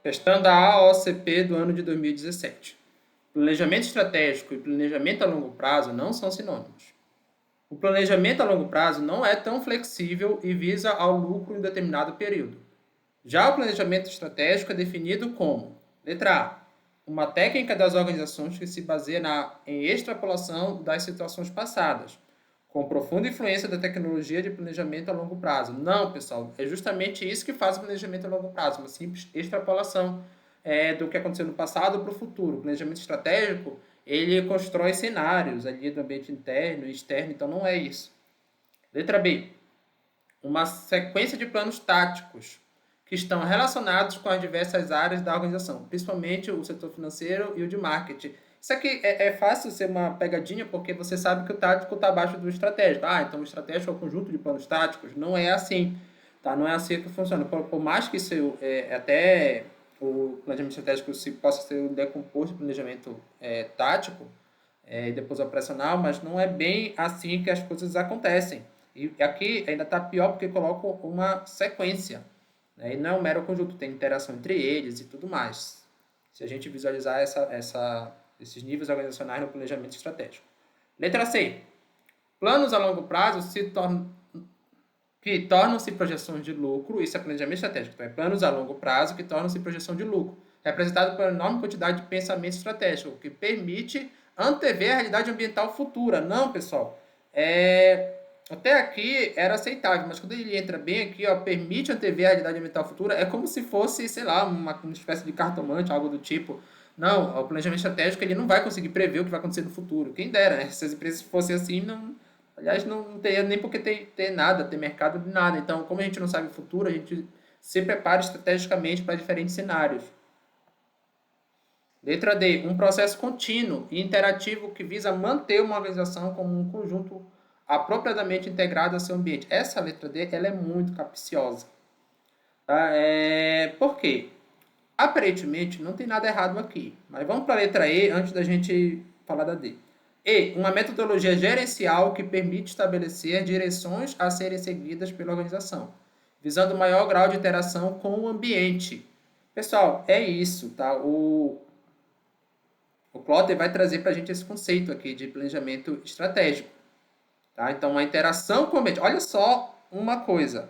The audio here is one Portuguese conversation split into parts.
Questão da AOCP do ano de 2017. Planejamento estratégico e planejamento a longo prazo não são sinônimos. O planejamento a longo prazo não é tão flexível e visa ao lucro em determinado período. Já o planejamento estratégico é definido como: letra A, uma técnica das organizações que se baseia em extrapolação das situações passadas, com profunda influência da tecnologia de planejamento a longo prazo. Não, pessoal, é justamente isso que faz o planejamento a longo prazo, uma simples extrapolação do que aconteceu no passado para o futuro. O planejamento estratégico, ele constrói cenários ali do ambiente interno e externo, então não é isso. Letra B, uma sequência de planos táticos que estão relacionados com as diversas áreas da organização, principalmente o setor financeiro e o de marketing. Isso aqui é fácil ser uma pegadinha, porque você sabe que o tático está abaixo do estratégico. Ah, então o estratégico é o conjunto de planos táticos. Não é assim, tá? Não é assim que funciona. Por mais que isso até o planejamento estratégico se possa ser decomposto em planejamento tático e depois operacional, mas não é bem assim que as coisas acontecem. E aqui ainda está pior porque coloca uma sequência, né? E não é um mero conjunto, tem interação entre eles e tudo mais. Se a gente visualizar esses níveis organizacionais no planejamento estratégico. Letra C. Planos a longo prazo que tornam-se projeções de lucro, isso é planejamento estratégico, então é planos a longo prazo que tornam-se projeção de lucro, representado por uma enorme quantidade de pensamento estratégico, que permite antever a realidade ambiental futura. Não, pessoal, até aqui era aceitável, mas quando ele entra bem aqui, ó, permite antever a realidade ambiental futura, é como se fosse, sei lá, uma espécie de cartomante, algo do tipo. Não, o planejamento estratégico ele não vai conseguir prever o que vai acontecer no futuro. Quem dera, né? Se as empresas fossem assim, não, aliás, não teria nem porque ter nada, ter mercado de nada. Então, como a gente não sabe o futuro, a gente se prepara estrategicamente para diferentes cenários. Letra D. Um processo contínuo e interativo que visa manter uma organização como um conjunto apropriadamente integrado ao seu ambiente. Essa letra D ela é muito capciosa. Tá? Por quê? Aparentemente, não tem nada errado aqui. Mas vamos para a letra E antes da gente falar da D. E, uma metodologia gerencial que permite estabelecer direções a serem seguidas pela organização, visando maior grau de interação com o ambiente. Pessoal, é isso, tá? O Plotter vai trazer para a gente esse conceito aqui de planejamento estratégico. Tá? Então, a interação com o ambiente. Olha só uma coisa.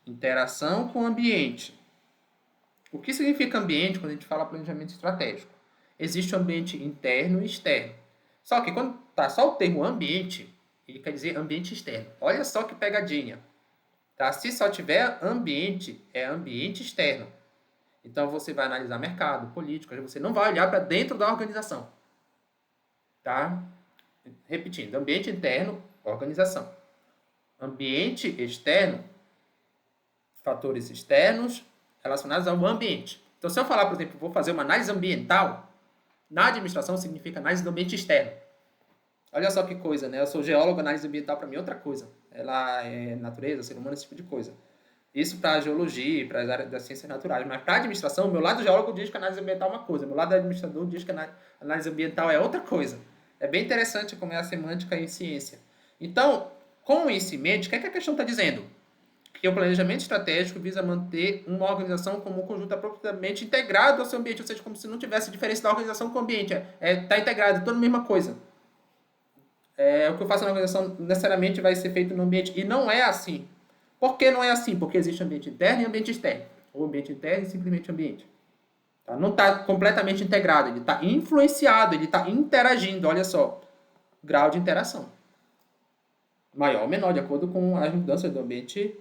Interação com o ambiente. O que significa ambiente quando a gente fala planejamento estratégico? Existe o ambiente interno e externo. Só que quando tá só o termo ambiente, ele quer dizer ambiente externo. Olha só que pegadinha. Tá? Se só tiver ambiente, é ambiente externo. Então você vai analisar mercado, política, você não vai olhar para dentro da organização. Tá? Repetindo, ambiente interno, organização. Ambiente externo, fatores externos relacionados ao ambiente. Então, se eu falar, por exemplo, vou fazer uma análise ambiental, na administração significa análise do ambiente externo. Olha só que coisa, né? Eu sou geólogo, análise ambiental para mim é outra coisa. Ela é natureza, ser humano, esse tipo de coisa. Isso para a geologia, para as áreas das ciências naturais. Mas para a administração, meu lado geólogo diz que a análise ambiental é uma coisa, meu lado administrador diz que a análise ambiental é outra coisa. É bem interessante como é a semântica em ciência. Então, com isso em mente, o que é que a questão está dizendo? Que o planejamento estratégico visa manter uma organização como um conjunto apropriadamente integrado ao seu ambiente, ou seja, como se não tivesse diferença da organização com o ambiente. Tá integrado, tudo a mesma coisa. O que eu faço na organização necessariamente vai ser feito no ambiente. E não é assim. Por que não é assim? Porque existe ambiente interno e ambiente externo. Ou ambiente interno e simplesmente ambiente. Tá? Não está completamente integrado, ele está influenciado, ele está interagindo. Olha só, grau de interação. Maior ou menor, de acordo com as mudanças do ambiente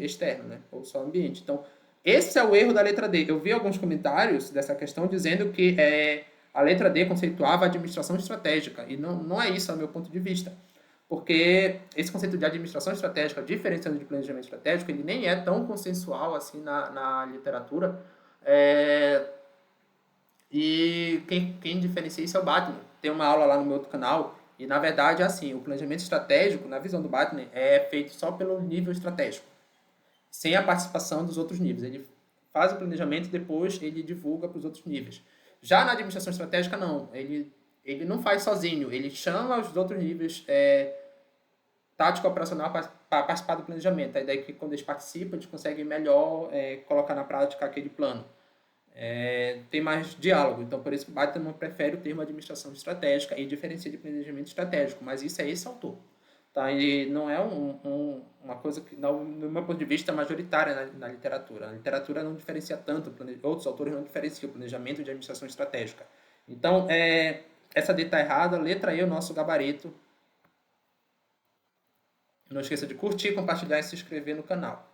externo, né? Ou só ambiente. Então, esse é o erro da letra D. Eu vi alguns comentários dessa questão dizendo que a letra D conceituava a administração estratégica. E não é isso, ao meu ponto de vista. Porque esse conceito de administração estratégica, diferenciando de planejamento estratégico, ele nem é tão consensual assim na literatura. E quem diferencia isso é o Batman. Tem uma aula lá no meu outro canal. E, na verdade, é assim, o planejamento estratégico, na visão do Batman, é feito só pelo nível estratégico, sem a participação dos outros níveis. Ele faz o planejamento e depois ele divulga para os outros níveis. Já na administração estratégica, não. Ele não faz sozinho, ele chama os outros níveis tático operacional para participar do planejamento. A ideia é que quando eles participam, eles conseguem melhor colocar na prática aquele plano. Tem mais diálogo, então por isso que o Batman prefere o termo administração estratégica e diferencia de planejamento estratégico, mas isso é esse autor. Tá? E não é uma coisa que, no meu ponto de vista, é majoritária na literatura. A literatura não diferencia tanto, outros autores não diferenciam o planejamento de administração estratégica. Então, essa dita errada, letra E, o nosso gabarito. Não esqueça de curtir, compartilhar e se inscrever no canal.